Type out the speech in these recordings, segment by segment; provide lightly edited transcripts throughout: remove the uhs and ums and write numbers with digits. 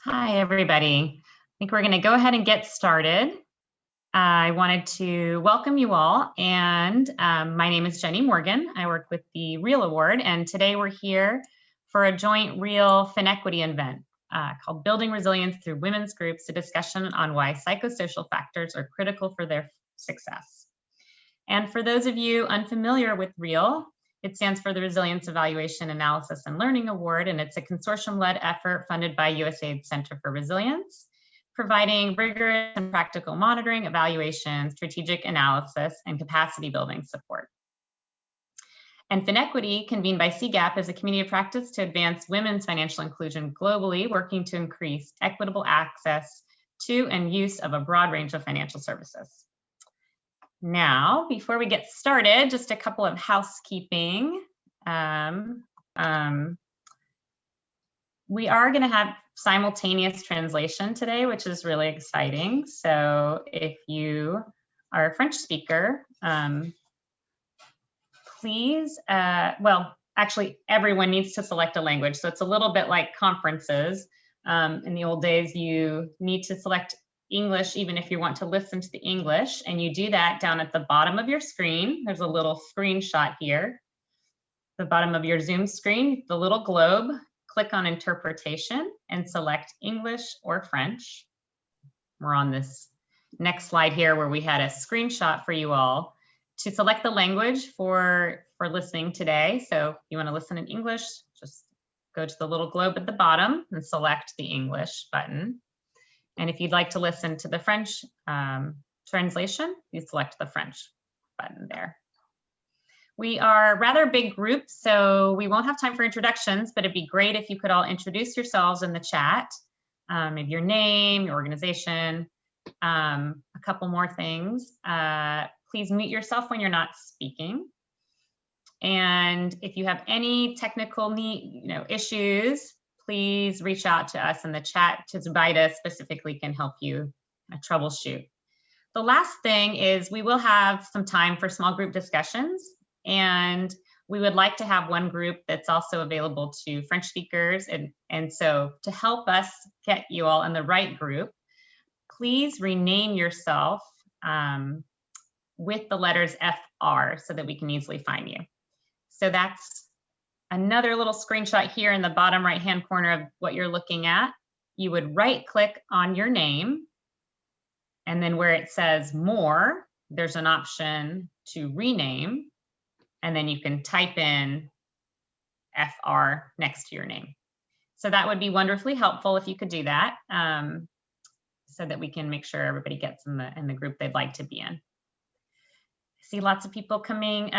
Hi, everybody. I think we're going to go ahead and get started. I wanted to welcome you all, and my name is Jenny Morgan. I work with the REAL Award, and today we're here for a joint REAL Finequity event called Building Resilience Through Women's Groups, a discussion on why psychosocial factors are critical for their success. And for those of you unfamiliar with REAL, it stands for the Resilience Evaluation Analysis and Learning Award, and it's a consortium-led effort funded by USAID Center for Resilience, providing rigorous and practical monitoring, evaluation, strategic analysis, and capacity building support. And Finequity, convened by CGAP, is a community of practice to advance women's financial inclusion globally, working to increase equitable access to and use of a broad range of financial services. Now, before we get started, just a couple of housekeeping. We are going to have simultaneous translation today, which is really exciting. So if you are a French speaker, please, well, actually, everyone needs to select a language. So it's a little bit like conferences. In the old days, you need to select English, even if you want to listen to the English, and you do that down at the bottom of your screen. There's a little screenshot here. The bottom of your Zoom screen, the little globe, click on interpretation and select English or French. We're on this next slide here where we had a screenshot for you all to select the language for listening today. So if you want to listen in English, just go to the little globe at the bottom and select the English button. And if you'd like to listen to the French translation, you select the French button there. We are a rather big group, so we won't have time for introductions, but it'd be great if you could all introduce yourselves in the chat, maybe your name, your organization, a couple more things. Please mute yourself when you're not speaking. And if you have any technical issues, please reach out to us in the chat. Zubaida specifically can help you troubleshoot. The last thing is we will have some time for small group discussions, and we would like to have one group that's also available to French speakers. And so to help us get you all in the right group, please rename yourself with the letters FR so that we can easily find you. So that's another little screenshot here in the bottom right-hand corner of what you're looking at. You would right-click on your name, and then where it says More, there's an option to rename, and then you can type in FR next to your name. So that would be wonderfully helpful if you could do that, so that we can make sure everybody gets in the group they'd like to be in. I see lots of people coming,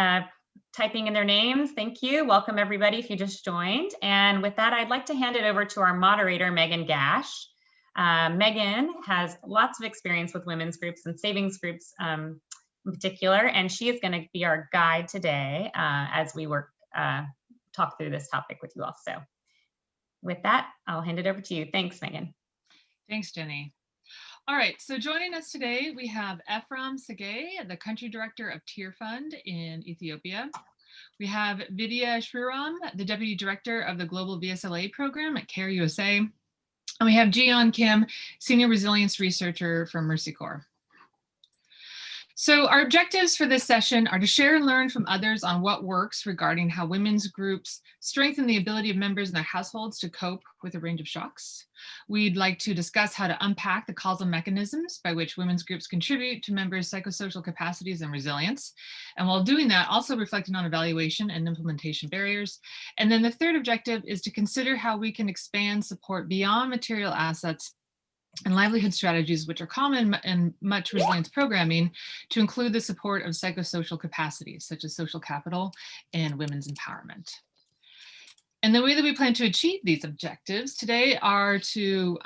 typing in their names. Thank you. Welcome, everybody, if you just joined. And with that, I'd like to hand it over to our moderator, Megan Gash. Megan has lots of experience with women's groups and savings groups in particular, and she is going to be our guide today as we talk through this topic with you all. So with that, I'll hand it over to you. Thanks, Megan. Thanks, Jenny. All right, so joining us today, we have Ephraim Segay, the Country Director of Tear Fund in Ethiopia. We have Vidya Shriram, the Deputy Director of the Global VSLA Program at CARE USA. And we have Jian Kim, Senior Resilience Researcher from Mercy Corps. So our objectives for this session are to share and learn from others on what works regarding how women's groups strengthen the ability of members in their households to cope with a range of shocks. We'd like to discuss how to unpack the causal mechanisms by which women's groups contribute to members' psychosocial capacities and resilience. And while doing that, also reflecting on evaluation and implementation barriers. And then the third objective is to consider how we can expand support beyond material assets and livelihood strategies, which are common in much resilience programming, to include the support of psychosocial capacities, such as social capital and women's empowerment. And the way that we plan to achieve these objectives today are to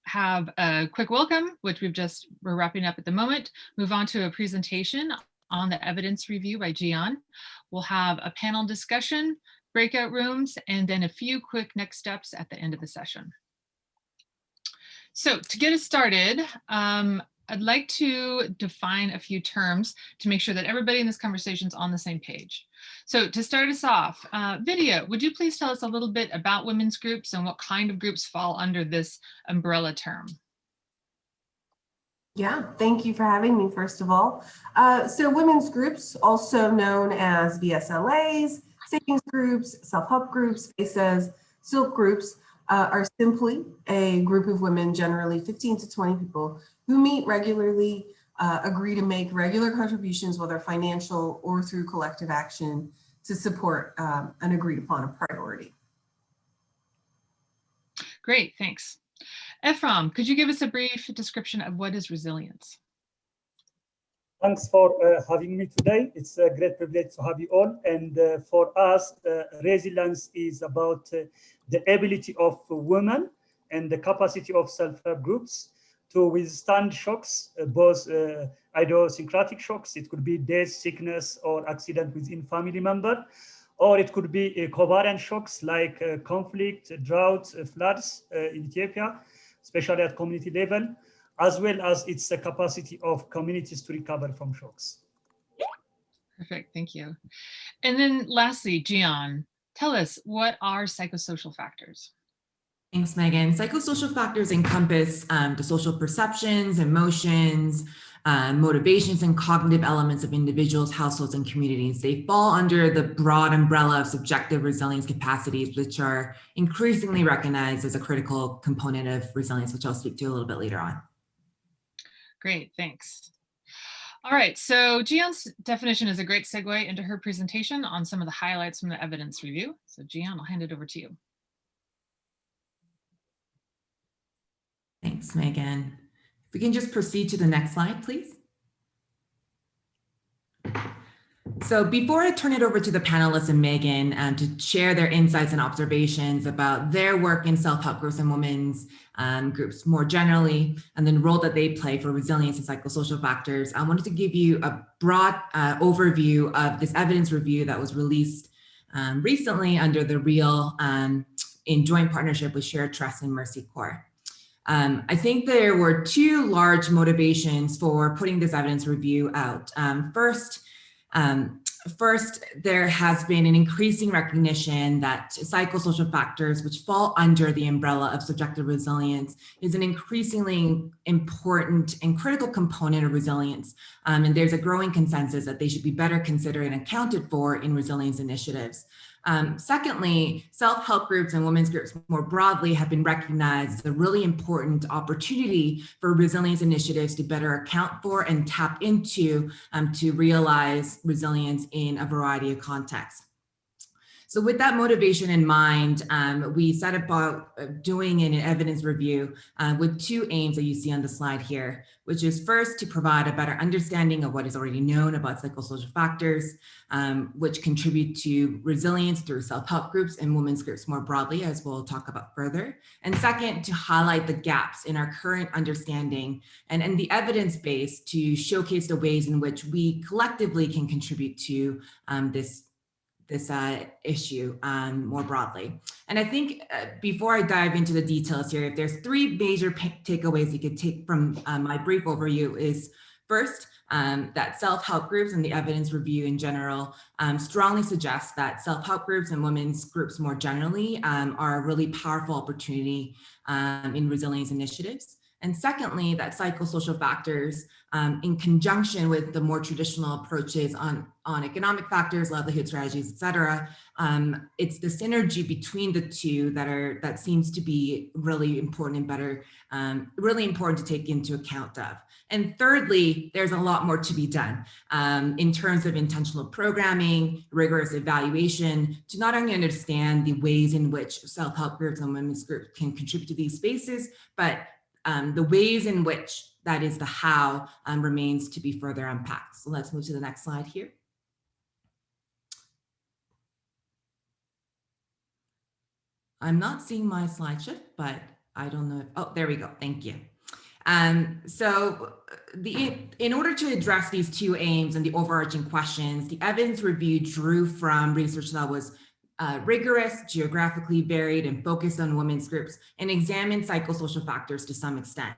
have a quick welcome, which we're wrapping up at the moment, move on to a presentation on the evidence review by Jian. We'll have a panel discussion, breakout rooms, and then a few quick next steps at the end of the session. So to get us started, I'd like to define a few terms to make sure that everybody in this conversation is on the same page. So to start us off, Vidya, would you please tell us a little bit about women's groups and what kind of groups fall under this umbrella term? Yeah, thank you for having me, first of all. So women's groups, also known as VSLAs, savings groups, self-help groups, FACEs, silk groups, are simply a group of women, generally 15 to 20 people, who meet regularly, agree to make regular contributions, whether financial or through collective action, to support an agreed upon a priority. Great, thanks. Ephraim, could you give us a brief description of what is resilience? Thanks for having me today. It's a great privilege to have you all. And for us, resilience is about the ability of women and the capacity of self-help groups to withstand shocks, both idiosyncratic shocks. It could be death, sickness, or accident within family member, or it could be covariant shocks like conflict, drought, floods in Ethiopia, especially at community level, as well as its capacity of communities to recover from shocks. Perfect, thank you. And then lastly, Gian, tell us, what are psychosocial factors? Thanks, Megan. Psychosocial factors encompass the social perceptions, emotions, motivations, and cognitive elements of individuals, households, and communities. They fall under the broad umbrella of subjective resilience capacities, which are increasingly recognized as a critical component of resilience, which I'll speak to a little bit later on. Great, thanks. All right, so Gian's definition is a great segue into her presentation on some of the highlights from the evidence review. So Gian, I'll hand it over to you. Thanks, Megan. If we can just proceed to the next slide, please. So before I turn it over to the panelists and Megan to share their insights and observations about their work in self-help groups and women's groups more generally, and the role that they play for resilience and psychosocial factors, I wanted to give you a broad overview of this evidence review that was released recently under the REAL in joint partnership with Shared Trust and Mercy Corps. I think there were two large motivations for putting this evidence review out. First, there has been an increasing recognition that psychosocial factors, which fall under the umbrella of subjective resilience, is an increasingly important and critical component of resilience. And there's a growing consensus that they should be better considered and accounted for in resilience initiatives. Secondly, self-help groups and women's groups more broadly have been recognized as a really important opportunity for resilience initiatives to better account for and tap into to realize resilience in a variety of contexts. So with that motivation in mind, we set about doing an evidence review with two aims that you see on the slide here, which is first to provide a better understanding of what is already known about psychosocial factors, which contribute to resilience through self-help groups and women's groups more broadly, as we'll talk about further. And second, to highlight the gaps in our current understanding and the evidence base to showcase the ways in which we collectively can contribute to this issue more broadly. And I think before I dive into the details here, if there's three major takeaways you could take from my brief overview is first, that self-help groups and the evidence review in general strongly suggest that self-help groups and women's groups more generally are a really powerful opportunity in resilience initiatives. And secondly, that psychosocial factors in conjunction with the more traditional approaches on economic factors, livelihood strategies, et cetera, it's the synergy between the two that seems to be really important and better, really important to take into account of. And thirdly, there's a lot more to be done in terms of intentional programming, rigorous evaluation, to not only understand the ways in which self-help groups and women's groups can contribute to these spaces, but the ways in which that is the how remains to be further unpacked. So let's move to the next slide here. I'm not seeing my slide shift, but I don't know if, oh, there we go, thank you. So in order to address these two aims and the overarching questions, the evidence review drew from research that was rigorous, geographically varied, and focused on women's groups, and examined psychosocial factors to some extent.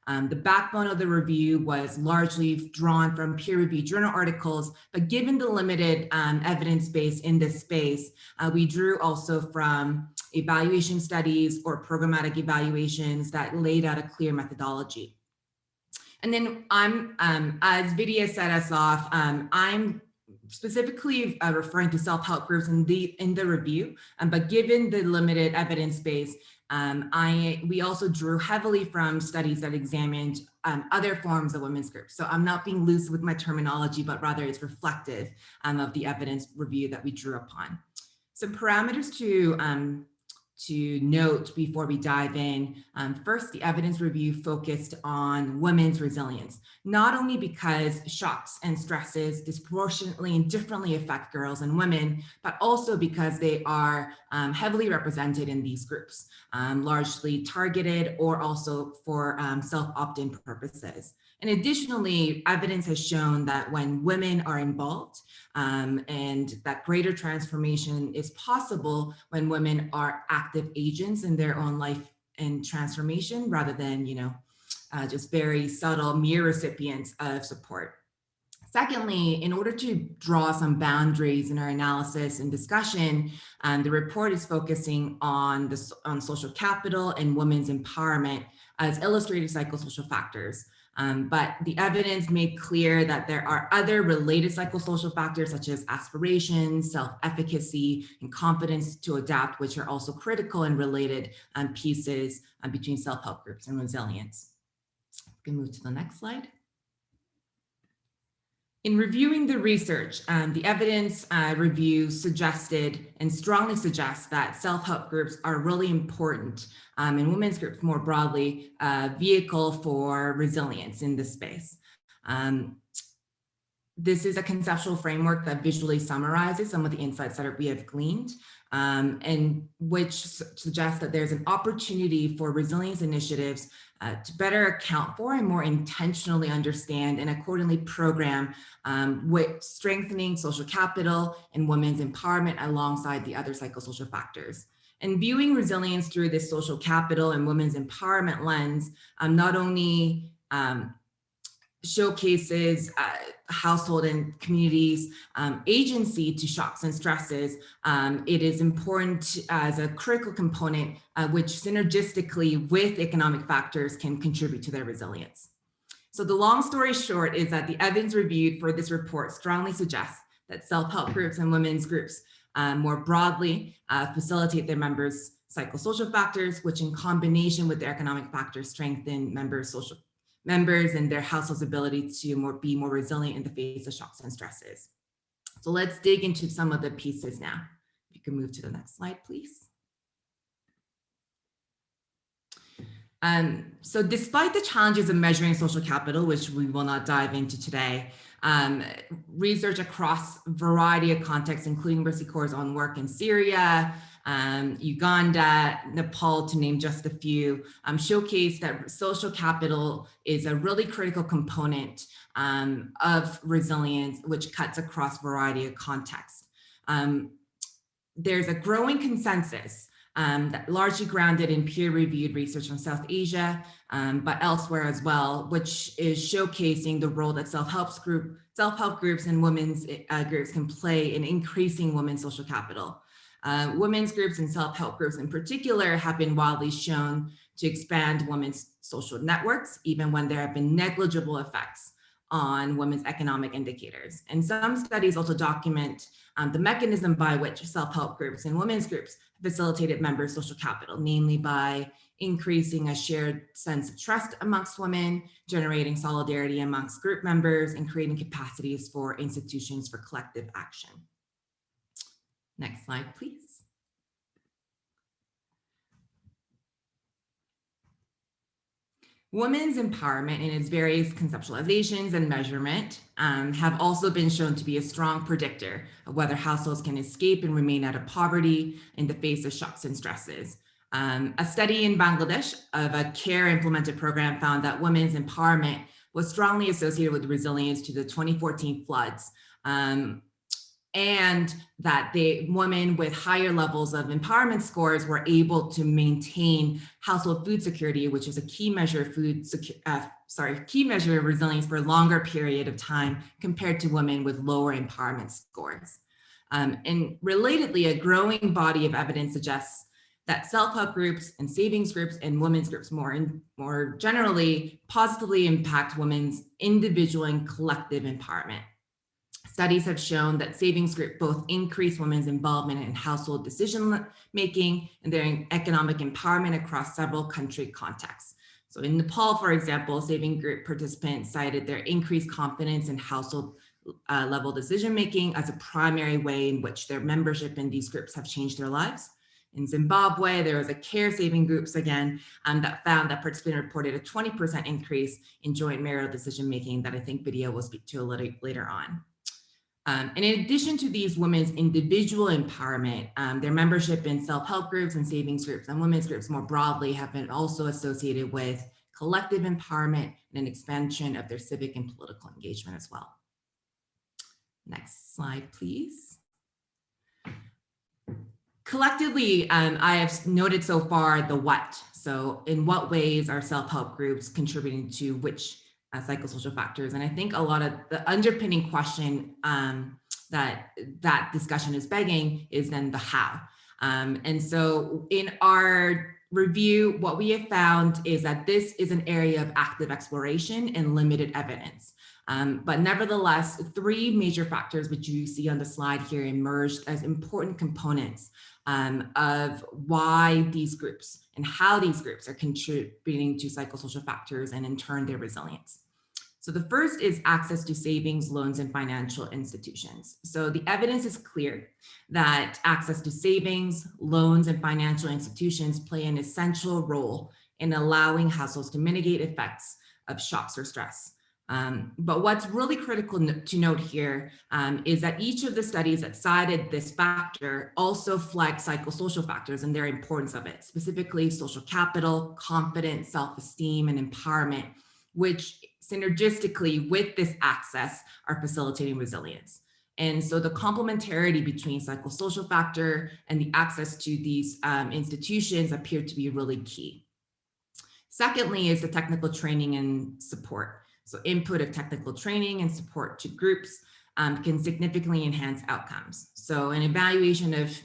The backbone of the review was largely drawn from peer-reviewed journal articles, but given the limited evidence base in this space, we drew also from evaluation studies or programmatic evaluations that laid out a clear methodology. And then as Vidya set us off, I'm specifically referring to self-help groups in the review, but given the limited evidence base, we also drew heavily from studies that examined other forms of women's groups. So I'm not being loose with my terminology, but rather it's reflective of the evidence review that we drew upon. Some parameters to note before we dive in. First, the evidence review focused on women's resilience, not only because shocks and stresses disproportionately and differently affect girls and women, but also because they are heavily represented in these groups, largely targeted or also for self-opt-in purposes. And additionally, evidence has shown that when women are involved, and that greater transformation is possible when women are active agents in their own life and transformation, rather than, just very subtle mere recipients of support. Secondly, in order to draw some boundaries in our analysis and discussion, the report is focusing on social capital and women's empowerment as illustrated psychosocial factors. But the evidence made clear that there are other related psychosocial factors such as aspiration, self-efficacy, and confidence to adapt, which are also critical and related pieces between self-help groups and resilience. We can move to the next slide. In reviewing the research, the evidence review suggested and strongly suggests that self-help groups are really important, and women's groups more broadly, vehicle for resilience in this space. This is a conceptual framework that visually summarizes some of the insights that we have gleaned, and which suggests that there's an opportunity for resilience initiatives to better account for and more intentionally understand and accordingly program with strengthening social capital and women's empowerment alongside the other psychosocial factors. And viewing resilience through this social capital and women's empowerment lens not only showcases household and communities' agency to shocks and stresses, it is important as a critical component which synergistically with economic factors can contribute to their resilience. So the long story short is that the evidence reviewed for this report strongly suggests that self-help groups and women's groups more broadly facilitate their members' psychosocial factors, which in combination with their economic factors strengthen members' and their household's ability to be more resilient in the face of shocks and stresses. So let's dig into some of the pieces now. If you can move to the next slide, please. So despite the challenges of measuring social capital, which we will not dive into today, research across a variety of contexts, including Mercy Corps' own work in Syria, Uganda, Nepal, to name just a few, showcase that social capital is a really critical component of resilience, which cuts across a variety of contexts. There's a growing consensus that largely grounded in peer-reviewed research from South Asia, but elsewhere as well, which is showcasing the role that self-help groups and women's groups can play in increasing women's social capital. Women's groups and self-help groups in particular have been widely shown to expand women's social networks, even when there have been negligible effects on women's economic indicators. And some studies also document the mechanism by which self-help groups and women's groups facilitated members' social capital, namely by increasing a shared sense of trust amongst women, generating solidarity amongst group members, and creating capacities for institutions for collective action. Next slide, please. Women's empowerment in its various conceptualizations and measurement have also been shown to be a strong predictor of whether households can escape and remain out of poverty in the face of shocks and stresses. A study in Bangladesh of a care implemented program found that women's empowerment was strongly associated with resilience to the 2014 floods, and that the women with higher levels of empowerment scores were able to maintain household food security, which is a key measure of key measure of resilience for a longer period of time compared to women with lower empowerment scores. And relatedly, a growing body of evidence suggests that self-help groups and savings groups and women's groups more generally positively impact women's individual and collective empowerment. Studies have shown that savings groups both increase women's involvement in household decision making and their economic empowerment across several country contexts. So in Nepal, for example, saving group participants cited their increased confidence in household level decision making as a primary way in which their membership in these groups have changed their lives. In Zimbabwe, there was a care saving groups again that found that participants reported a 20% increase in joint marital decision making that I think Vidya will speak to a little later on. And in addition to these women's individual empowerment, their membership in self-help groups and savings groups and women's groups more broadly have been also associated with collective empowerment and an expansion of their civic and political engagement as well. Next slide, please. Collectively, I have noted so far the what. So in what ways are self-help groups contributing to which psychosocial factors? And I think a lot of the underpinning question that discussion is begging is then the how. And so in our review, what we have found is that this is an area of active exploration and limited evidence. But nevertheless, three major factors, which you see on the slide here, emerged as important components of why these groups and how these groups are contributing to psychosocial factors and in turn their resilience. So the first is access to savings, loans, and financial institutions. So the evidence is clear that access to savings, loans, and financial institutions play an essential role in allowing households to mitigate effects of shocks or stress. But what's really critical to note here is that each of the studies that cited this factor also flagged psychosocial factors and their importance of it, specifically social capital, confidence, self-esteem, and empowerment, which synergistically with this access are facilitating resilience. And so the complementarity between psychosocial factor and the access to these institutions appear to be really key. Secondly is the technical training and support. So input of technical training and support to groups can significantly enhance outcomes. So an evaluation of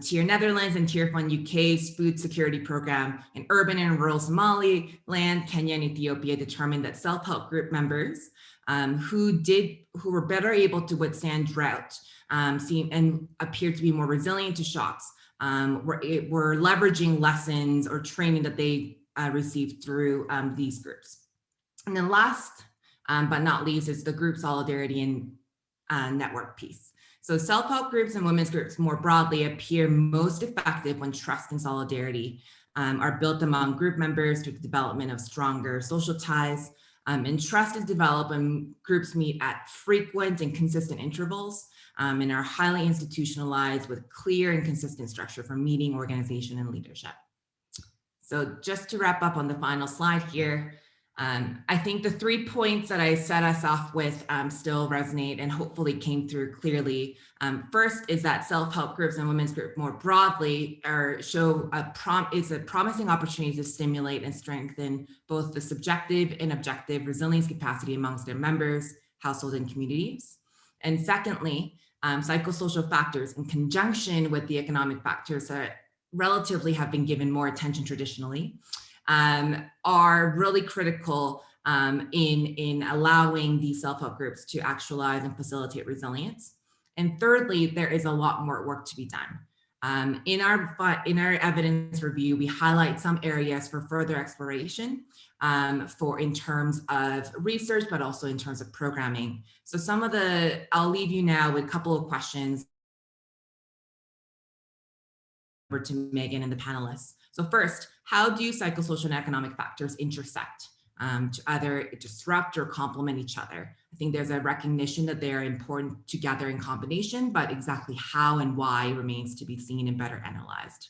Tier Netherlands and Tier Fund UK's food security program in urban and rural Somaliland, Kenya, and Ethiopia determined that self-help group members who were better able to withstand drought and appeared to be more resilient to shocks were leveraging lessons or training that they received through these groups. And then last but not least is the group solidarity and network piece. So self-help groups and women's groups more broadly appear most effective when trust and solidarity are built among group members through the development of stronger social ties. And trust is developed when groups meet at frequent and consistent intervals and are highly institutionalized with clear and consistent structure for meeting, organization, and leadership. So just to wrap up on the final slide here, I think the 3 points that I set us off with still resonate and hopefully came through clearly. First is that self-help groups and women's groups more broadly show a promising opportunity to stimulate and strengthen both the subjective and objective resilience capacity amongst their members, households, and communities. And secondly, psychosocial factors in conjunction with the economic factors that relatively have been given more attention traditionally are really critical in allowing these self-help groups to actualize and facilitate resilience. And thirdly, there is a lot more work to be done. In our evidence review, we highlight some areas for further exploration in terms of research, but also in terms of programming. So I'll leave you now with a couple of questions over to Megan and the panelists. So first, how do psychosocial and economic factors intersect to either disrupt or complement each other? I think there's a recognition that they are important together in combination, but exactly how and why remains to be seen and better analyzed.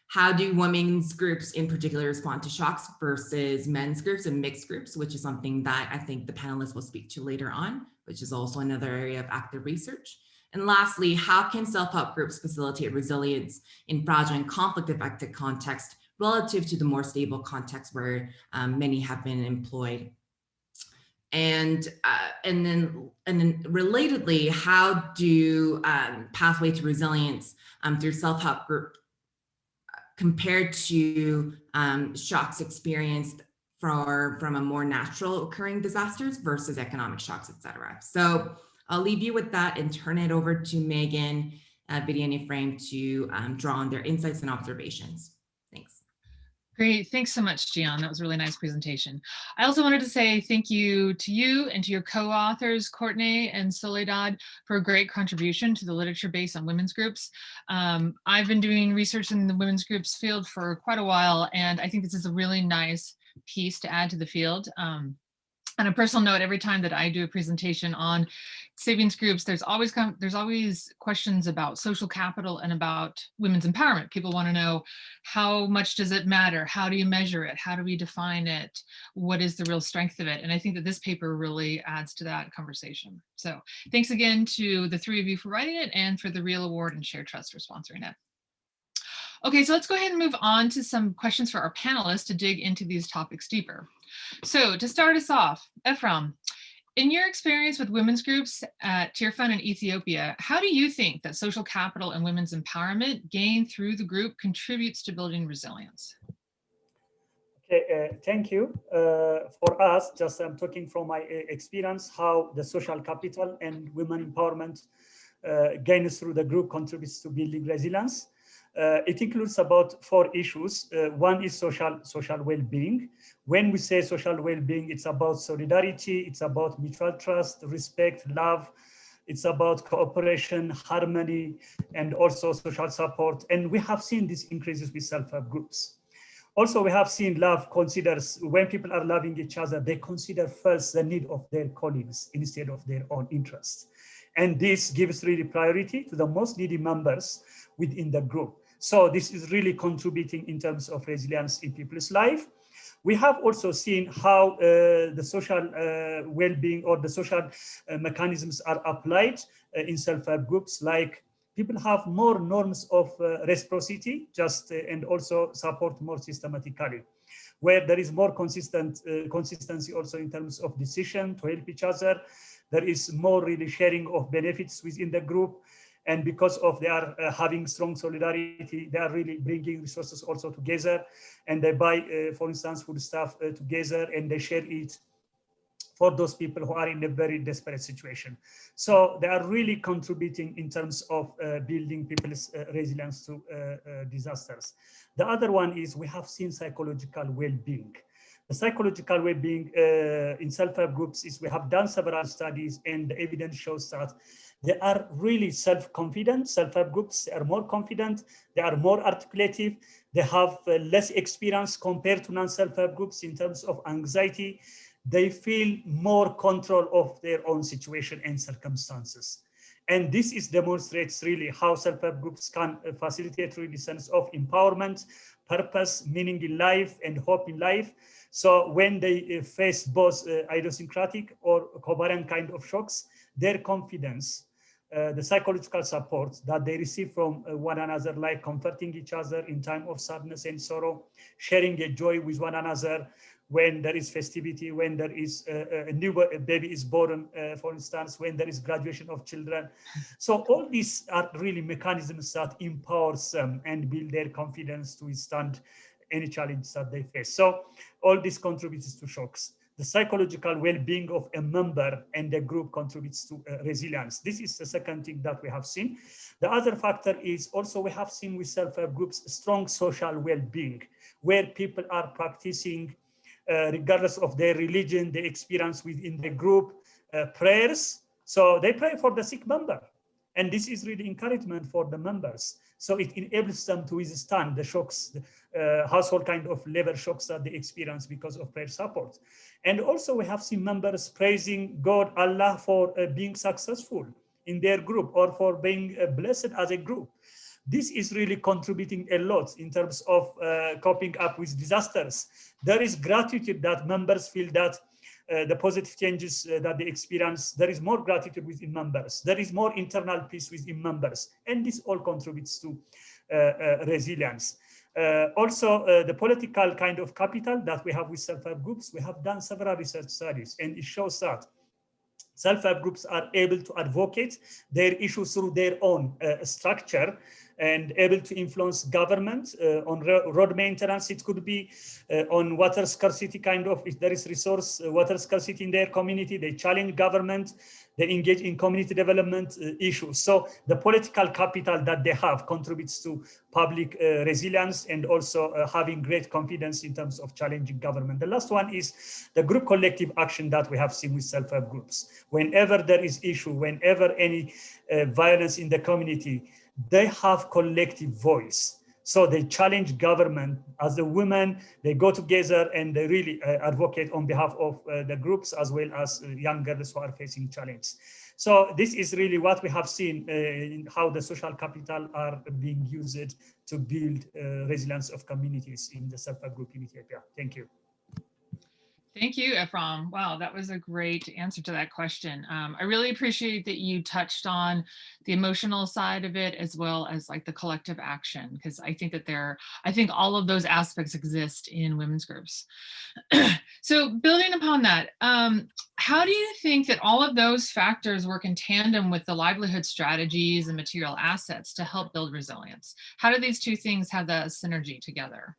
How do women's groups in particular respond to shocks versus men's groups and mixed groups, which is something that I think the panelists will speak to later on, which is also another area of active research. And lastly, how can self-help groups facilitate resilience in fragile and conflict-affected contexts relative to the more stable context where many have been employed? And then relatedly, how do pathway to resilience through self-help group compared to shocks experienced from a more natural occurring disasters versus economic shocks, et cetera. So I'll leave you with that and turn it over to Megan, Biddy, and Ephraim to draw on their insights and observations. Thanks. Great, thanks so much, Gian. That was a really nice presentation. I also wanted to say thank you to you and to your co-authors, Courtney and Soledad, for a great contribution to the literature base on women's groups. I've been doing research in the women's groups field for quite a while, and I think this is a really nice piece to add to the field. On a personal note, every time that I do a presentation on savings groups, there's always questions about social capital and about women's empowerment. People want to know, how much does it matter? How do you measure it? How do we define it? What is the real strength of it? And I think that this paper really adds to that conversation. So thanks again to the three of you for writing it and for the Real Award and Shared Trust for sponsoring it. Okay, so let's go ahead and move on to some questions for our panelists to dig into these topics deeper. So to start us off, Ephraim, in your experience with women's groups at Tirfan in Ethiopia, how do you think that social capital and women's empowerment gained through the group contributes to building resilience? Okay, thank you. For us, just I'm talking from my experience, how the social capital and women empowerment gained through the group contributes to building resilience. It includes about 4 issues. One is social well-being. When we say social well-being, it's about solidarity, it's about mutual trust, respect, love. It's about cooperation, harmony, and also social support. And we have seen these increases with self-help groups. Also, we have seen love considers, when people are loving each other, they consider first the need of their colleagues instead of their own interests. And this gives really priority to the most needy members within the group. So this is really contributing in terms of resilience in people's life. We have also seen how the social well-being or the social mechanisms are applied in self-help groups, like people have more norms of reciprocity, and also support more systematically, where there is more consistency also in terms of decision to help each other. There is more really sharing of benefits within the group. And because of they are having strong solidarity, they are really bringing resources also together, and they buy, for instance, food stuff together, and they share it for those people who are in a very desperate situation. So they are really contributing in terms of building people's resilience to disasters. The other one is we have seen psychological well-being. The psychological well-being in self-help groups is we have done several studies, and the evidence shows that they are really self-confident. Self-help groups are more confident, they are more articulative, they have less experience compared to non-self-help groups in terms of anxiety. They feel more control of their own situation and circumstances. And this demonstrates really how self-help groups can facilitate really sense of empowerment, purpose, meaning in life, and hope in life. So when they face both idiosyncratic or covariant kind of shocks, their confidence, the psychological support that they receive from one another, like comforting each other in time of sadness and sorrow, sharing a joy with one another when there is festivity, when there is a new baby is born, for instance, when there is graduation of children. So all these are really mechanisms that empowers them and build their confidence to withstand any challenge that they face. So all this contributes to shocks. The psychological well-being of a member and the group contributes to resilience. This is the second thing that we have seen. The other factor is also we have seen with self-help groups strong social well-being, where people are practicing, regardless of their religion, they experience within the group prayers. So they pray for the sick member. And this is really encouragement for the members. So it enables them to withstand the shocks, household kind of level shocks that they experience because of prayer support. And also we have seen members praising God, Allah, for being successful in their group or for being blessed as a group. This is really contributing a lot in terms of coping up with disasters. There is gratitude that members feel that the positive changes that they experience, there is more gratitude within members, there is more internal peace within members, and this all contributes to resilience. Also, the political kind of capital that we have with self-help groups, we have done several research studies, and it shows that self-help groups are able to advocate their issues through their own structure and able to influence government on road maintenance. It could be on water scarcity, kind of, if there is resource water scarcity in their community, they challenge government, they engage in community development issues. So the political capital that they have contributes to public resilience and also having great confidence in terms of challenging government. The last one is the group collective action that we have seen with self-help groups. Whenever there is issue, whenever any violence in the community, they have collective voice. So they challenge government. As the women, they go together and they really advocate on behalf of the groups as well as young girls who are facing challenge. So this is really what we have seen in how the social capital are being used to build resilience of communities in the self-help group in Ethiopia. Thank you. Thank you, Ephraim. Wow, that was a great answer to that question. I really appreciate that you touched on the emotional side of it as well as like the collective action, because I think that I think all of those aspects exist in women's groups. So building upon that, how do you think that all of those factors work in tandem with the livelihood strategies and material assets to help build resilience? How do these two things have the synergy together?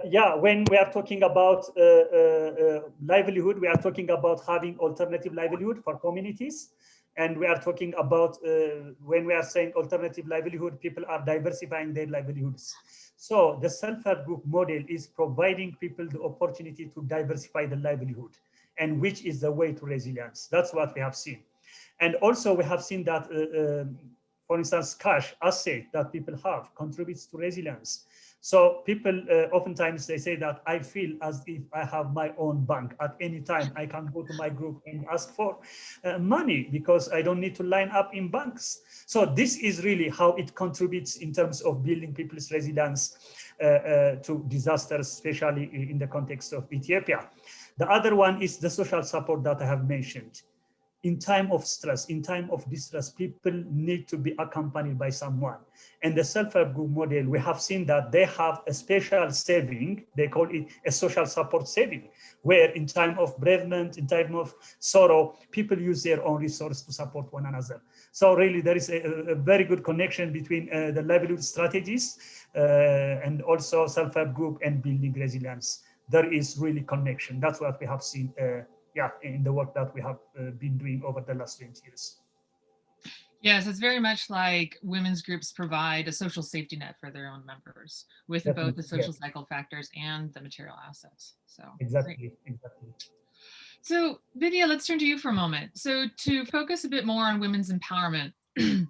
Yeah, when we are talking about livelihood, we are talking about having alternative livelihood for communities. And we are talking about, when we are saying alternative livelihood, people are diversifying their livelihoods. So the self-help group model is providing people the opportunity to diversify the livelihood, and which is the way to resilience. That's what we have seen. And also we have seen that, for instance, cash asset that people have contributes to resilience. So people oftentimes they say that I feel as if I have my own bank. At any time I can go to my group and ask for money because I don't need to line up in banks. So this is really how it contributes in terms of building people's resilience to disasters, especially in the context of Ethiopia. The other one is the social support that I have mentioned. In time of stress, in time of distress, people need to be accompanied by someone. And the self-help group model, we have seen that they have a special saving, they call it a social support saving, where in time of bereavement, in time of sorrow, people use their own resource to support one another. So really there is a very good connection between the livelihood strategies and also self-help group and building resilience. There is really connection. That's what we have seen in the work that we have been doing over the last 20 years. Yes, it's very much like women's groups provide a social safety net for their own members with Definitely, both the social cycle factors and the material assets. So exactly. So Vidya, let's turn to you for a moment. So to focus a bit more on women's empowerment, and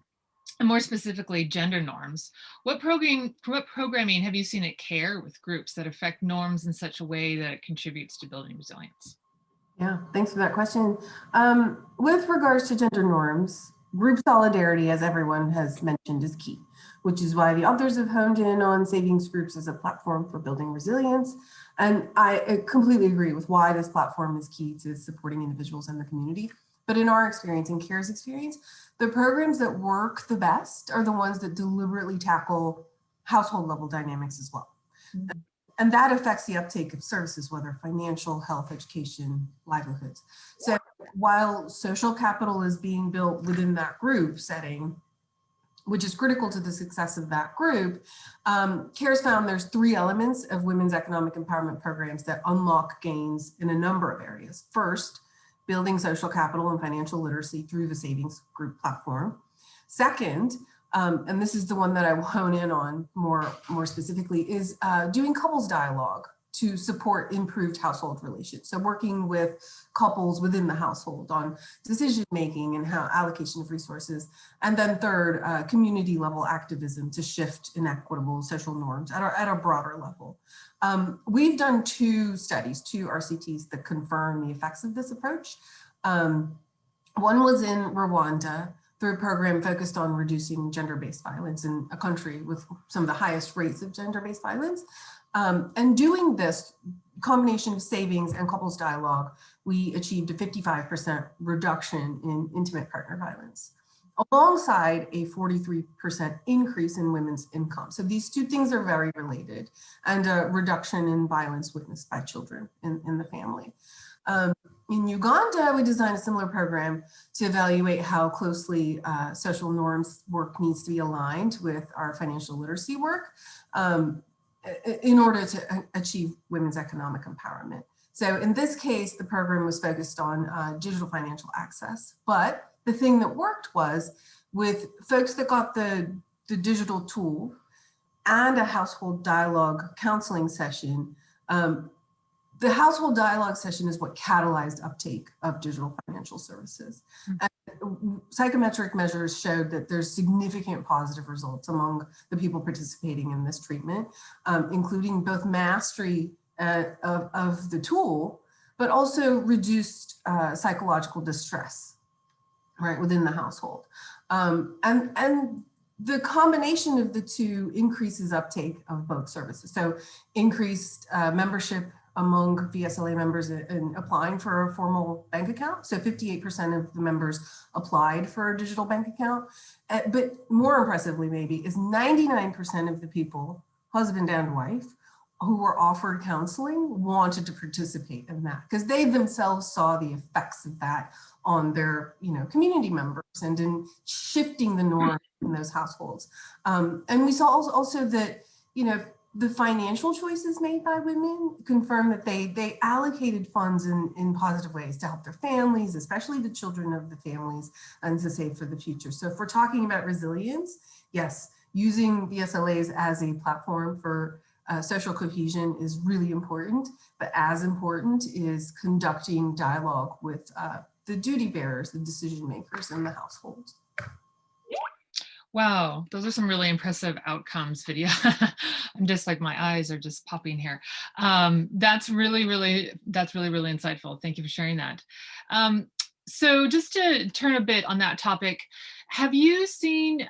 more specifically gender norms, what programming have you seen at CARE with groups that affect norms in such a way that it contributes to building resilience? Yeah, thanks for that question. With regards to gender norms, group solidarity, as everyone has mentioned, is key, which is why the authors have honed in on savings groups as a platform for building resilience. And I completely agree with why this platform is key to supporting individuals and the community. But in our experience, in CARE's experience, the programs that work the best are the ones that deliberately tackle household level dynamics as well. Mm-hmm. And that affects the uptake of services, whether financial, health, education, livelihoods. So while social capital is being built within that group setting, which is critical to the success of that group, CARE's found there's 3 elements of women's economic empowerment programs that unlock gains in a number of areas. First, building social capital and financial literacy through the savings group platform. Second, and this is the one that I will hone in on more specifically, is doing couples dialogue to support improved household relations. So working with couples within the household on decision-making and how allocation of resources. And then third, community level activism to shift inequitable social norms at a broader level. We've done 2 studies, 2 RCTs that confirm the effects of this approach. One was in Rwanda, through a program focused on reducing gender-based violence in a country with some of the highest rates of gender-based violence. And doing this combination of savings and couples dialogue, we achieved a 55% reduction in intimate partner violence, alongside a 43% increase in women's income. So these two things are very related, and a reduction in violence witnessed by children in the family. In Uganda, we designed a similar program to evaluate how closely social norms work needs to be aligned with our financial literacy work in order to achieve women's economic empowerment. So in this case, the program was focused on digital financial access. But the thing that worked was with folks that got the digital tool and a household dialogue counseling session, the household dialogue session is what catalyzed uptake of digital financial services. And psychometric measures showed that there's significant positive results among the people participating in this treatment, including both mastery of the tool, but also reduced psychological distress, right, within the household. And the combination of the two increases uptake of both services. So increased membership among VSLA members in applying for a formal bank account. So 58% of the members applied for a digital bank account. But more impressively maybe is 99% of the people, husband and wife, who were offered counseling wanted to participate in that because they themselves saw the effects of that on their community members and in shifting the norm in those households. And we saw also that the financial choices made by women confirm that they allocated funds in positive ways to help their families, especially the children of the families, and to save for the future. So if we're talking about resilience, yes, using VSLAs as a platform for social cohesion is really important, but as important is conducting dialogue with the duty bearers, the decision makers in the household. Wow, those are some really impressive outcomes, Vidya. I'm just like, my eyes are just popping here. That's really insightful. Thank you for sharing that. So just to turn a bit on that topic, have you seen,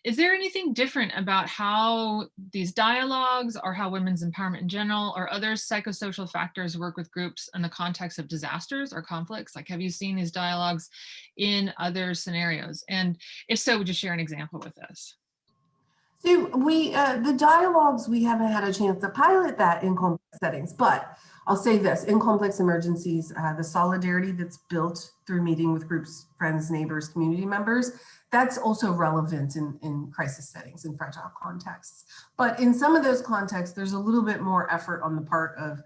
is there anything different about how these dialogues or how women's empowerment in general or other psychosocial factors work with groups in the context of disasters or conflicts? Like, have you seen these dialogues in other scenarios? And if so, would you share an example with us? So the dialogues, we haven't had a chance to pilot that in complex settings, but I'll say this, in complex emergencies, the solidarity that's built through meeting with groups, friends, neighbors, community members, that's also relevant in crisis settings, in fragile contexts. But in some of those contexts, there's a little bit more effort on the part of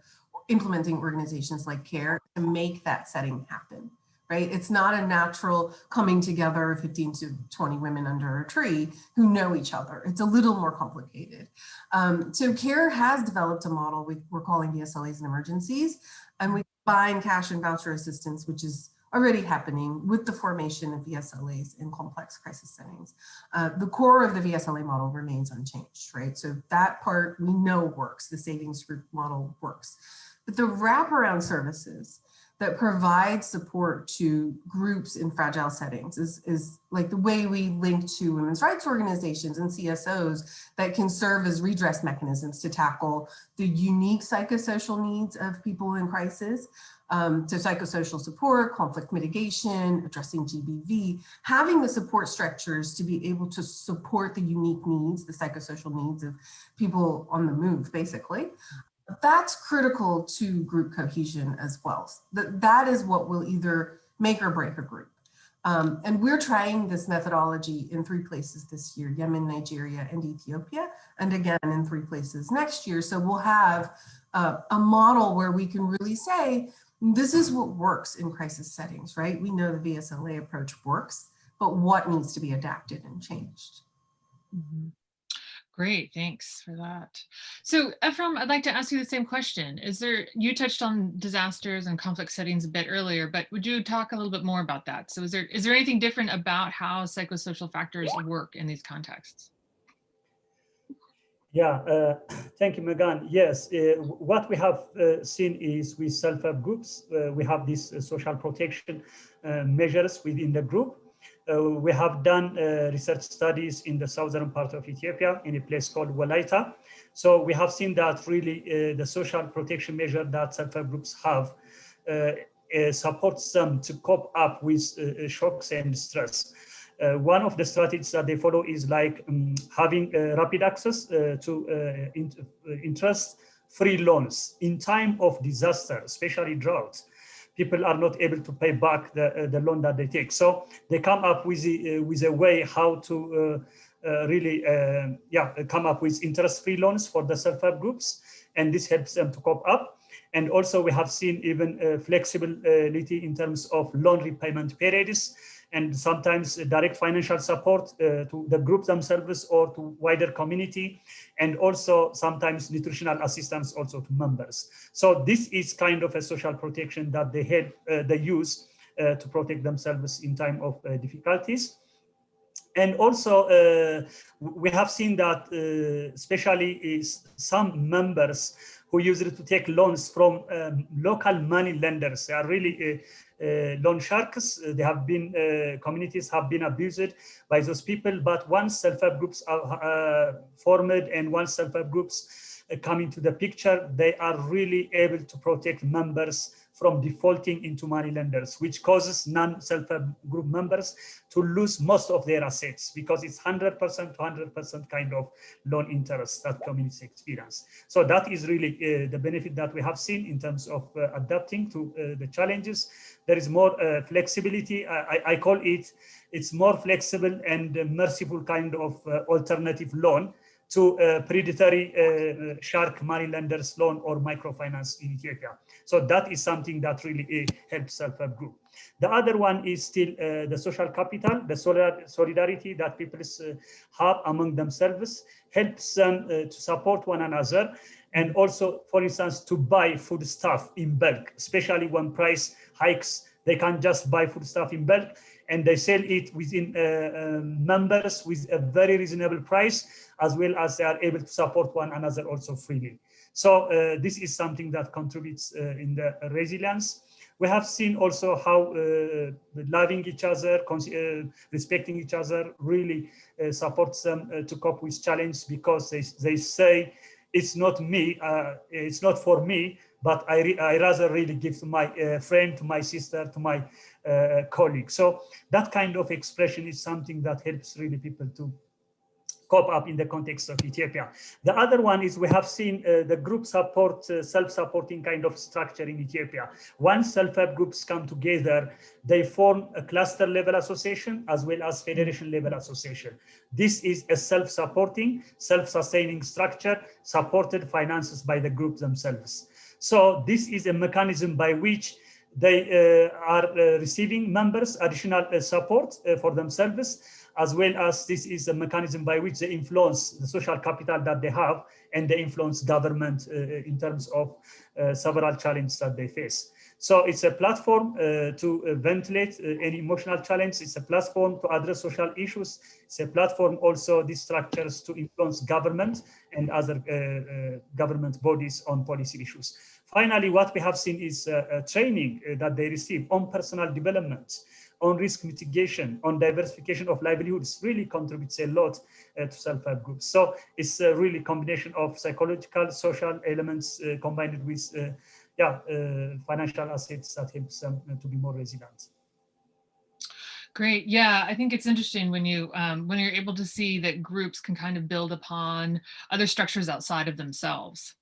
implementing organizations like CARE to make that setting happen. Right? It's not a natural coming together of 15 to 20 women under a tree who know each other. It's a little more complicated. So CARE has developed a model we're calling VSLAs in emergencies, and we combine cash and voucher assistance, which is already happening with the formation of VSLAs in complex crisis settings. The core of the VSLA model remains unchanged, right? So that part we know works, the savings group model works. But the wraparound services that provide support to groups in fragile settings is like the way we link to women's rights organizations and CSOs that can serve as redress mechanisms to tackle the unique psychosocial needs of people in crisis. So psychosocial support, conflict mitigation, addressing GBV, having the support structures to be able to support the unique needs, the psychosocial needs of people on the move, basically. That's critical to group cohesion as well. That is what will either make or break a group. And we're trying this methodology in 3 places this year, Yemen, Nigeria, and Ethiopia, and again in 3 places next year. So we'll have a model where we can really say, this is what works in crisis settings, right? We know the VSLA approach works, but what needs to be adapted and changed? Mm-hmm. Great, thanks for that. So Ephraim, I'd like to ask you the same question. You touched on disasters and conflict settings a bit earlier, but would you talk a little bit more about that? So is there anything different about how psychosocial factors work in these contexts? Yeah, thank you, Megan. Yes, what we have seen is with self-help groups, we have these social protection measures within the group. We have done research studies in the southern part of Ethiopia in a place called Walaita. So we have seen that really the social protection measure that self-help groups have supports them to cope up with shocks and stress. One of the strategies that they follow is like having rapid access to interest-free loans in time of disaster, especially droughts. People are not able to pay back the loan that they take. So they come up with a way how to really come up with interest-free loans for the self-help groups. And this helps them to cope up. And also we have seen even flexibility in terms of loan repayment periods, and sometimes direct financial support to the group themselves or to wider community, and also sometimes nutritional assistance also to members. So this is kind of a social protection that they use to protect themselves in time of difficulties. And also we have seen that especially some members who use it to take loans from local money lenders. They are really loan sharks. They have been, communities have been abused by those people. But once self-help groups are formed and once self-help groups come into the picture, they are really able to protect members from defaulting into money lenders, which causes non-self-help group members to lose most of their assets because it's 100% to 100% kind of loan interest that communities experience. So that is really the benefit that we have seen in terms of adapting to the challenges. There is more flexibility. I call it's more flexible and merciful kind of alternative loan to predatory shark money lenders loan or microfinance in Ethiopia. So that is something that really helps self-help group. The other one is still the social capital, the solidarity that people have among themselves, helps them to support one another, and also, for instance, to buy food stuff in bulk, especially when price hikes. They can't just buy food stuff in bulk, and they sell it within members with a very reasonable price, as well as they are able to support one another also freely. So this is something that contributes in the resilience. We have seen also how loving each other, respecting each other really supports them to cope with challenge, because they say, it's not me, it's not for me, but I rather really give to my friend, to my sister, to my colleague. So that kind of expression is something that helps really people to cope up in the context of Ethiopia. The other one is we have seen the group support, self-supporting kind of structure in Ethiopia. Once self-help groups come together, they form a cluster level association as well as federation level association. This is a self-supporting, self-sustaining structure supported finances by the group themselves. So this is a mechanism by which they are receiving members additional support for themselves, as well as this is a mechanism by which they influence the social capital that they have, and they influence government in terms of several challenges that they face. So it's a platform to ventilate any emotional challenge. It's a platform to address social issues. It's a platform also, these structures, to influence government and other government bodies on policy issues. Finally, what we have seen is training that they receive on personal development, on risk mitigation, on diversification of livelihoods, really contributes a lot to self-help groups. So it's a really combination of psychological, social elements combined with financial assets that helps them to be more resilient. Great. Yeah, I think it's interesting when you're able to see that groups can kind of build upon other structures outside of themselves.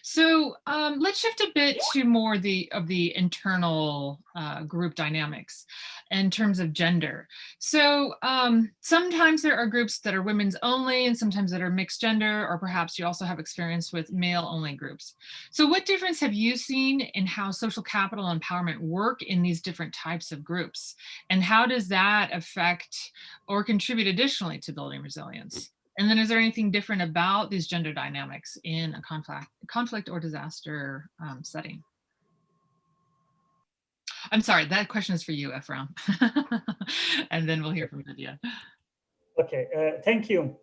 So let's shift a bit to more of the internal group dynamics in terms of gender. So sometimes there are groups that are women's only, and sometimes that are mixed gender, or perhaps you also have experience with male only groups. So what difference have you seen in how social capital empowerment work in these different types of groups? And how does that affect or contribute additionally to building resilience? And then is there anything different about these gender dynamics in a conflict or disaster setting? I'm sorry, that question is for you, Ephraim. And then we'll hear from Lydia. Okay, thank you.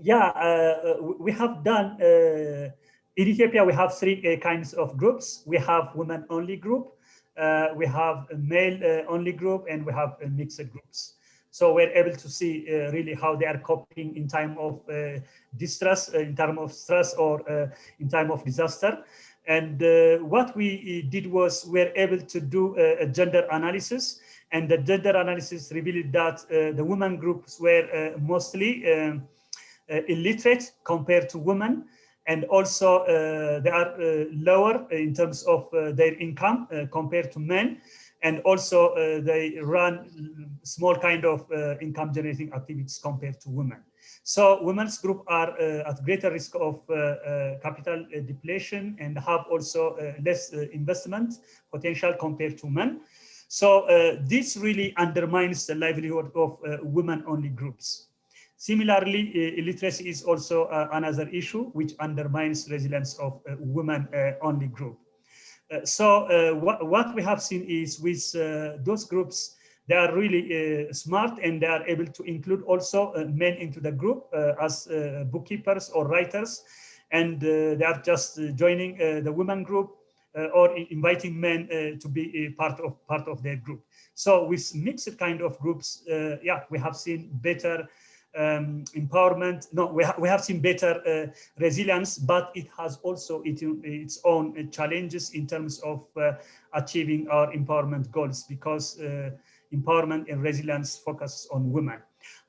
Yeah, we have done, in Ethiopia, we have three kinds of groups. We have women-only group, we have a male-only group, and we have mixed groups. So we're able to see really how they are coping in time of distress, in time of stress, or in time of disaster. And what we did was we're able to do a gender analysis, and the gender analysis revealed that the women groups were mostly illiterate compared to women, and also they are lower in terms of their income compared to men, and also they run small kind of income generating activities compared to women. So women's group are at greater risk of capital depletion and have also less investment potential compared to men. So this really undermines the livelihood of women-only groups. Similarly, illiteracy is also another issue which undermines resilience of women-only group. So what we have seen is with those groups, they are really smart, and they are able to include also men into the group as bookkeepers or writers, and they are just joining the women group or inviting men to be a part of their group. So with mixed kind of groups, yeah, we have seen better empowerment. No, we have seen better resilience, but it has also its own challenges in terms of achieving our empowerment goals, because empowerment and resilience focus on women.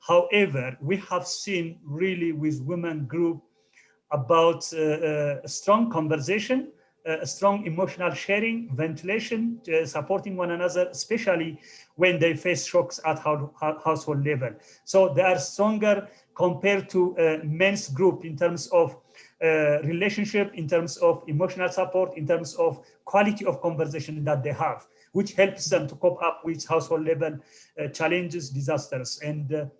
However, we have seen really with women group about a strong conversation, a strong emotional sharing, ventilation, supporting one another, especially when they face shocks at household level. So they are stronger compared to men's group in terms of relationship, in terms of emotional support, in terms of quality of conversation that they have, which helps them to cope up with household level challenges, disasters, and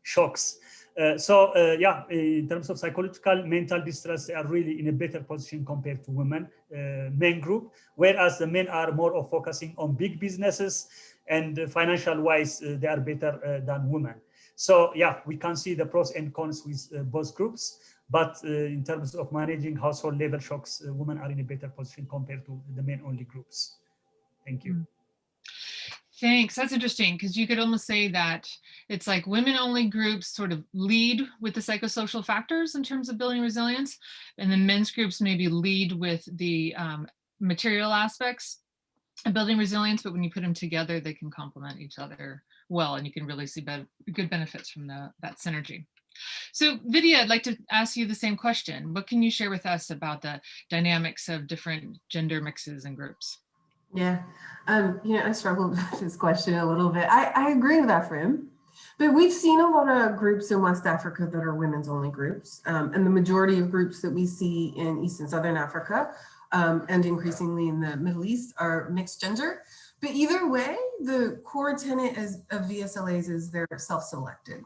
shocks. Yeah, in terms of psychological, mental distress, they are really in a better position compared to women, men group, whereas the men are more of focusing on big businesses, and financial wise, they are better than women. So yeah, we can see the pros and cons with both groups, but in terms of managing household level shocks, women are in a better position compared to the men only groups. Thank you. Thanks. That's interesting, because you could almost say that it's like women-only groups sort of lead with the psychosocial factors in terms of building resilience, and then men's groups maybe lead with the material aspects of building resilience, but when you put them together, they can complement each other well, and you can really see good benefits from that synergy. So Vidya, I'd like to ask you the same question. What can you share with us about the dynamics of different gender mixes and groups? Yeah, I struggled with this question a little bit. I agree with Ephraim, but we've seen a lot of groups in West Africa that are women's only groups. And the majority of groups that we see in East and Southern Africa, and increasingly in the Middle East, are mixed gender. But either way, the core tenet of VSLAs is they're self-selected.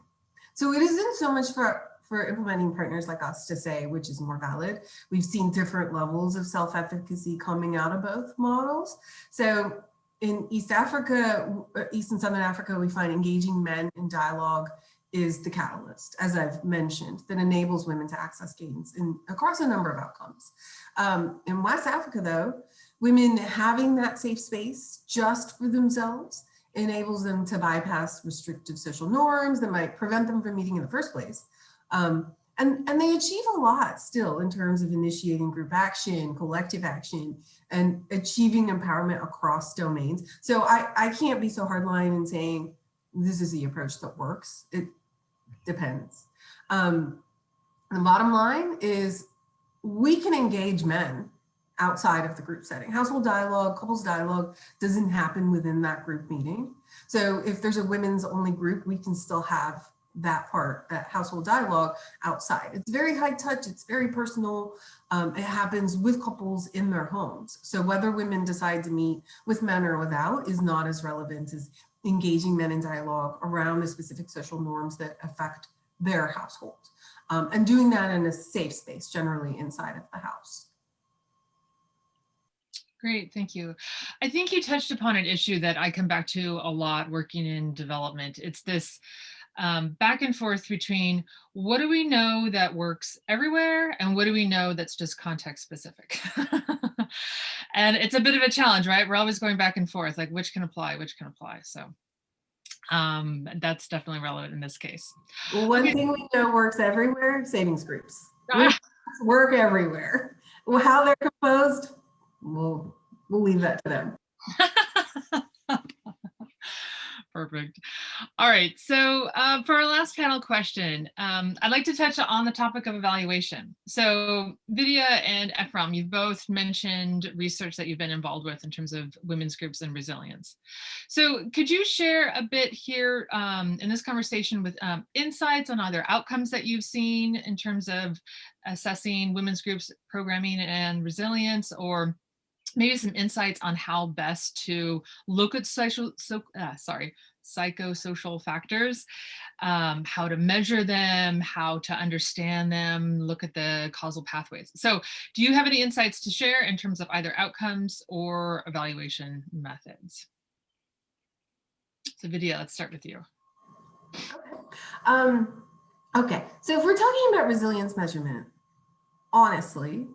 So it isn't so much for implementing partners like us to say which is more valid. We've seen different levels of self-efficacy coming out of both models. So in East Africa, East and Southern Africa, we find engaging men in dialogue is the catalyst, as I've mentioned, that enables women to access gains across a number of outcomes. In West Africa, though, women having that safe space just for themselves enables them to bypass restrictive social norms that might prevent them from meeting in the first place. And they achieve a lot still in terms of initiating group action, collective action, and achieving empowerment across domains. So I can't be so hardline in saying this is the approach that works. It depends. The bottom line is we can engage men outside of the group setting. Household dialogue, couples dialogue doesn't happen within that group meeting. So if there's a women's only group, we can still have that part, that household dialogue outside. It's very high touch, it's very personal. It happens with couples in their homes. So whether women decide to meet with men or without is not as relevant as engaging men in dialogue around the specific social norms that affect their household. And doing that in a safe space, generally inside of the house. Great, thank you. I think you touched upon an issue that I come back to a lot working in development. It's this back and forth between what do we know that works everywhere and what do we know that's just context specific. And it's a bit of a challenge, right? We're always going back and forth, like which can apply, which can apply. So That's definitely relevant in this case. Well, one thing we know works everywhere, savings groups. Women's groups work everywhere. Well, how they're composed, we'll leave that to them. Perfect. All right. So for our last panel question, I'd like to touch on the topic of evaluation. So Vidya and Ephraim, you've both mentioned research that you've been involved with in terms of women's groups and resilience. So could you share a bit here in this conversation with insights on either outcomes that you've seen in terms of assessing women's groups programming and resilience, or maybe some insights on how best to look at psychosocial factors, how to measure them, how to understand them, look at the causal pathways. So do you have any insights to share in terms of either outcomes or evaluation methods? So Vidya, let's start with you. Okay, so if we're talking about resilience measurement, honestly,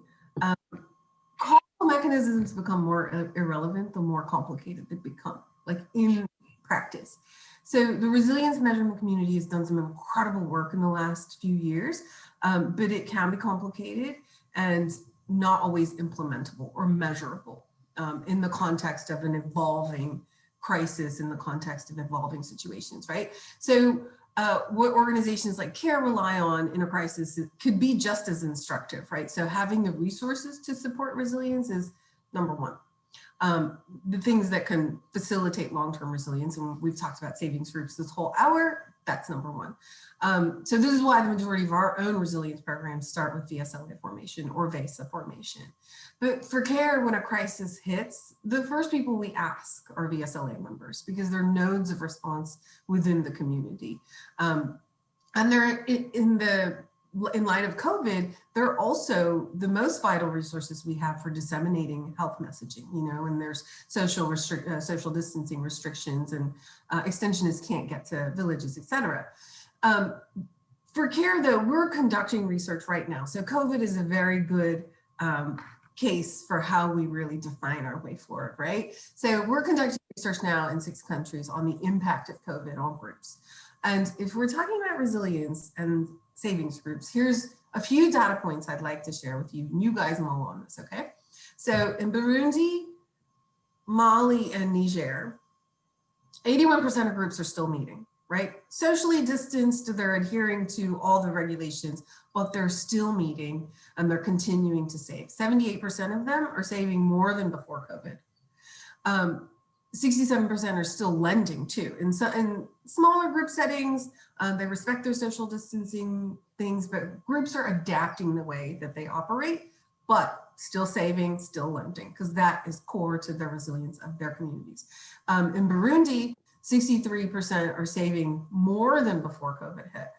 causal mechanisms become more irrelevant the more complicated they become, like in practice. So the resilience measurement community has done some incredible work in the last few years, but it can be complicated and not always implementable or measurable in the context of an evolving crisis, in the context of evolving situations, right? So what organizations like CARE rely on in a crisis could be just as instructive, right? So having the resources to support resilience is number one. The things that can facilitate long-term resilience, and we've talked about savings groups this whole hour, that's number one. So this is why the majority of our own resilience programs start with VSLA formation or VESA formation. But for CARE, when a crisis hits, the first people we ask are VSLA members because they're nodes of response within the community. And they're in light of COVID, they're also the most vital resources we have for disseminating health messaging, and there's social distancing restrictions and extensionists can't get to villages, et cetera. For CARE though, we're conducting research right now. So COVID is a very good case for how we really define our way forward, right? So we're conducting research now in 6 countries on the impact of COVID on groups. And if we're talking about resilience and savings groups, here's a few data points I'd like to share with you. You guys mull on this, okay? So in Burundi, Mali, and Niger, 81% of groups are still meeting, right? Socially distanced, they're adhering to all the regulations, but they're still meeting and they're continuing to save. 78% of them are saving more than before COVID. 67% are still lending too. In smaller group settings, they respect their social distancing things, but groups are adapting the way that they operate, but still saving, still lending, because that is core to the resilience of their communities. In Burundi, 63% are saving more than before COVID hit.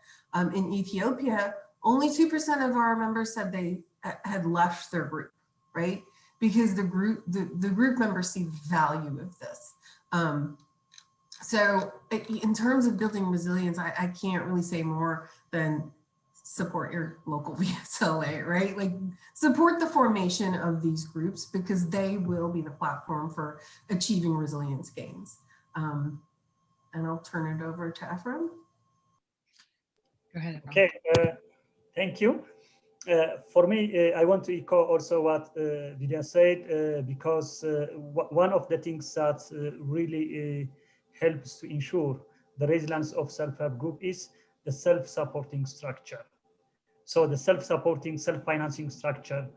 In Ethiopia, only 2% of our members said they had left their group, right? Because the group members see value of this. So in terms of building resilience, I can't really say more than support your local VSLA, right? Like support the formation of these groups because they will be the platform for achieving resilience gains. And I'll turn it over to Ephraim. Go ahead. Okay, thank you. For me, I want to echo also what Vidya said, because one of the things that really helps to ensure the resilience of self-help group is the self-supporting structure. So the self-supporting, self-financing structure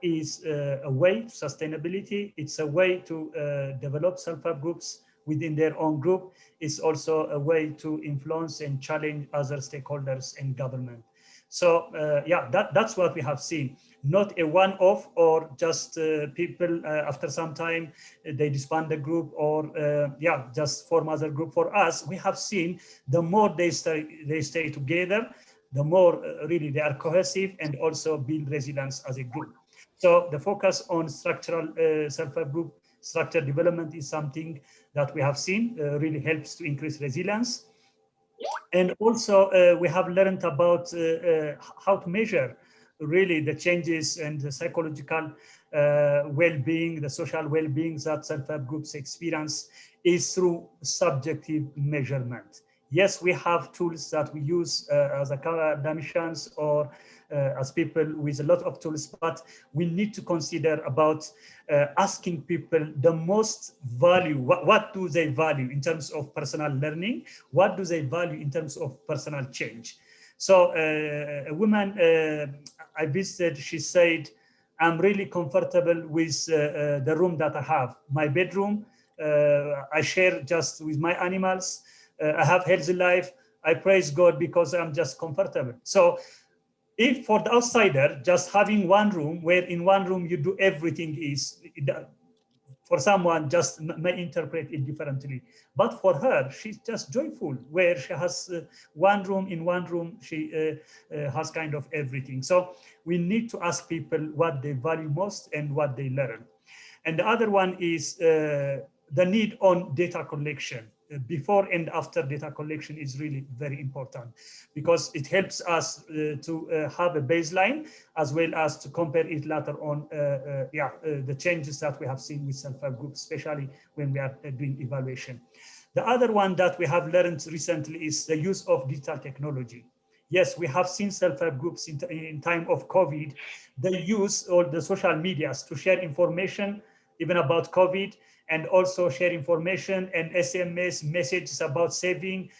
is a way to sustainability. It's a way to develop self-help groups within their own group. It's also a way to influence and challenge other stakeholders in government. So yeah, that's what we have seen. Not a one-off or just people after some time they disband the group or yeah, just form other group. For us, we have seen the more they stay together, the more really they are cohesive and also build resilience as a group. So the focus on structural self-help group structure development is something that we have seen really helps to increase resilience. And also we have learned about how to measure really the changes and the psychological well-being, the social well-being that self-help groups experience is through subjective measurement. Yes, we have tools that we use as academicians or as people with a lot of tools, but we need to consider about asking people the most value. What do they value in terms of personal learning? What do they value in terms of personal change? So a woman I visited, she said, I'm really comfortable with the room that I have, my bedroom. I share just with my animals. I have healthy life. I praise God because I'm just comfortable. So if for the outsider, just having one room where in one room you do everything is, for someone just may interpret it differently. But for her, she's just joyful where she has one room, in one room, she has kind of everything. So we need to ask people what they value most and what they learn. And the other one is the need on data collection. Before and after data collection is really very important because it helps us to have a baseline as well as to compare it later on, the changes that we have seen with self-help groups, especially when we are doing evaluation. The other one that we have learned recently is the use of digital technology. Yes, we have seen self-help groups in time of COVID. They use all the social medias to share information even about COVID, and also share information and SMS messages about saving,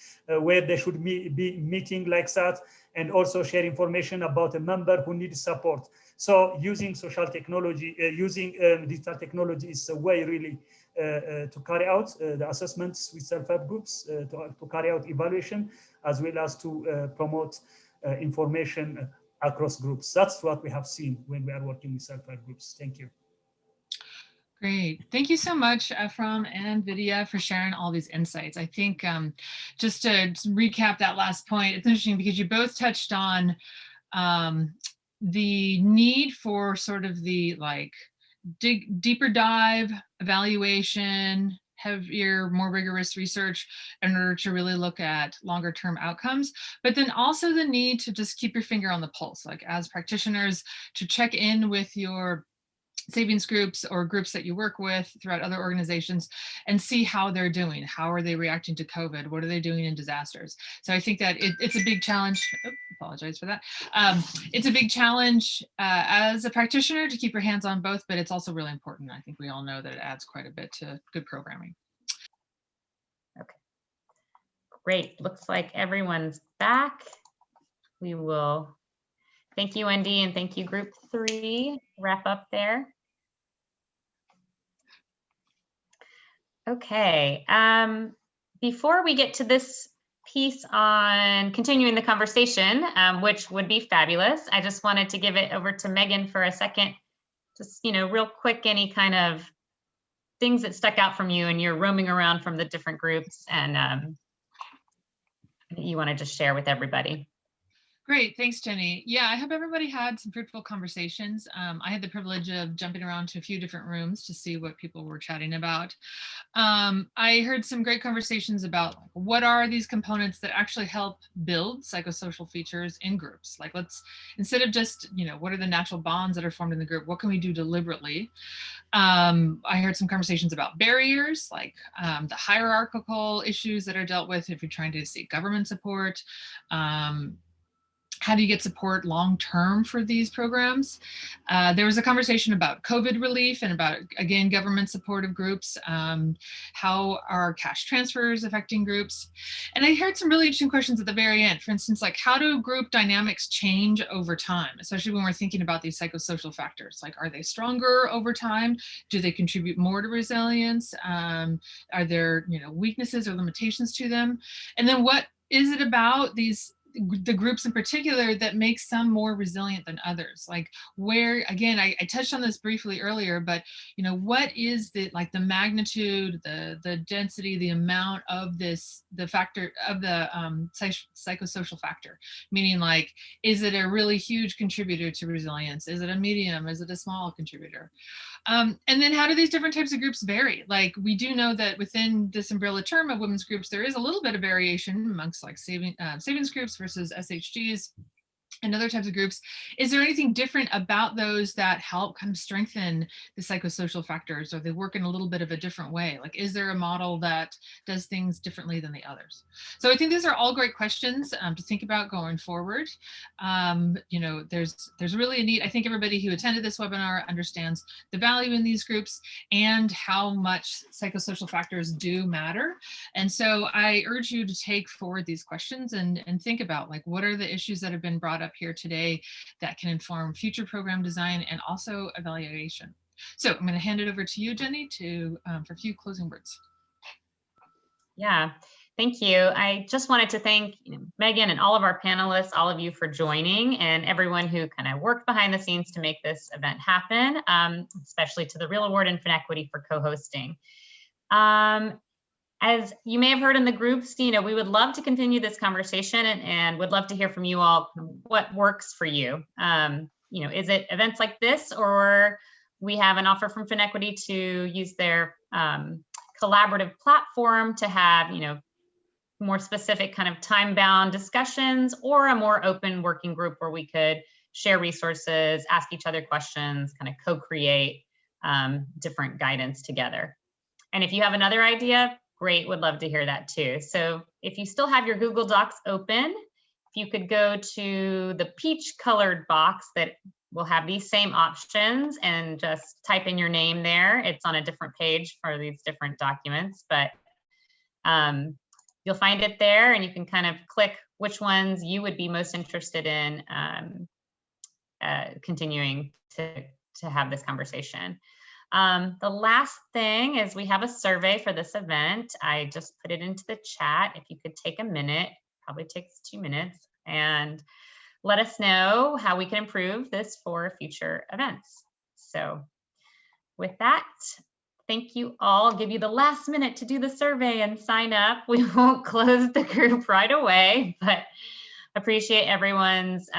where they should be meeting like that, and also share information about a member who needs support. So using social technology, using digital technology is a way really to carry out the assessments with self-help groups, to carry out evaluation, as well as to promote information across groups. That's what we have seen when we are working with self-help groups. Thank you. Great. Thank you so much, Ephraim and Vidya, for sharing all these insights. I think just to recap that last point, it's interesting because you both touched on the need for sort of the deeper dive evaluation, heavier, more rigorous research in order to really look at longer term outcomes, but then also the need to just keep your finger on the pulse, like as practitioners, to check in with your savings groups or groups that you work with throughout other organizations and see how they're doing. How are they reacting to COVID? What are they doing in disasters? So I think that it's a big challenge. Oh, apologize for that. It's a big challenge as a practitioner to keep your hands on both, but it's also really important. I think we all know that it adds quite a bit to good programming. Okay, great. Looks like everyone's back. We will thank you, Wendy, and thank you, Group 3. Wrap up there. Okay, before we get to this piece on continuing the conversation, which would be fabulous, I just wanted to give it over to Megan for a second. Just, real quick, any kind of things that stuck out from you and you're roaming around from the different groups and you want to just share with everybody. Great, thanks, Jenny. Yeah, I hope everybody had some fruitful conversations. I had the privilege of jumping around to a few different rooms to see what people were chatting about. I heard some great conversations about what are these components that actually help build psychosocial features in groups. Like let's, instead of just, what are the natural bonds that are formed in the group, what can we do deliberately? I heard some conversations about barriers, like the hierarchical issues that are dealt with if you're trying to seek government support. How do you get support long-term for these programs? There was a conversation about COVID relief and about, again, government supportive groups. How are cash transfers affecting groups? And I heard some really interesting questions at the very end. For instance, like how do group dynamics change over time, especially when we're thinking about these psychosocial factors? Like, are they stronger over time? Do they contribute more to resilience? Are there, weaknesses or limitations to them? And then what is it about the groups in particular that makes some more resilient than others? Like where, again, I touched on this briefly earlier, but what is the magnitude, the density, the amount of the factor of the psychosocial factor? Meaning, like, is it a really huge contributor to resilience? Is it a medium? Is it a small contributor? And then how do these different types of groups vary? Like we do know that within this umbrella term of women's groups, there is a little bit of variation amongst like savings groups versus SHGs. and other types of groups. Is there anything different about those that help kind of strengthen the psychosocial factors, or they work in a little bit of a different way? Like, is there a model that does things differently than the others? So I think these are all great questions to think about going forward. You know, there's really a need. I think everybody who attended this webinar understands the value in these groups and how much psychosocial factors do matter. And so I urge you to take forward these questions and think about, like, what are the issues that have been brought up here today that can inform future program design and also evaluation. So I'm going to hand it over to you, Jenny, for a few closing words. Yeah, thank you. I just wanted to thank Megan and all of our panelists, all of you for joining, and everyone who kind of worked behind the scenes to make this event happen, especially to the Real Award and Finequity for co-hosting. As you may have heard in the groups, we would love to continue this conversation and would love to hear from you all what works for you. Is it events like this, or we have an offer from Finequity to use their collaborative platform to have, more specific kind of time-bound discussions, or a more open working group where we could share resources, ask each other questions, kind of co-create different guidance together. And if you have another idea, great, would love to hear that too. So if you still have your Google Docs open, if you could go to the peach colored box that will have these same options and just type in your name there. It's on a different page for these different documents, but you'll find it there, and you can kind of click which ones you would be most interested in continuing to have this conversation. The last thing is we have a survey for this event. I just put it into the chat. If you could take a minute, probably takes 2 minutes, and let us know how we can improve this for future events. So with that, thank you all. I'll give you the last minute to do the survey and sign up. We won't close the group right away, but appreciate everyone's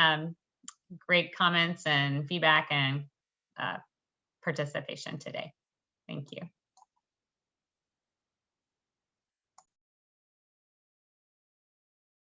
great comments and feedback and participation today. Thank you.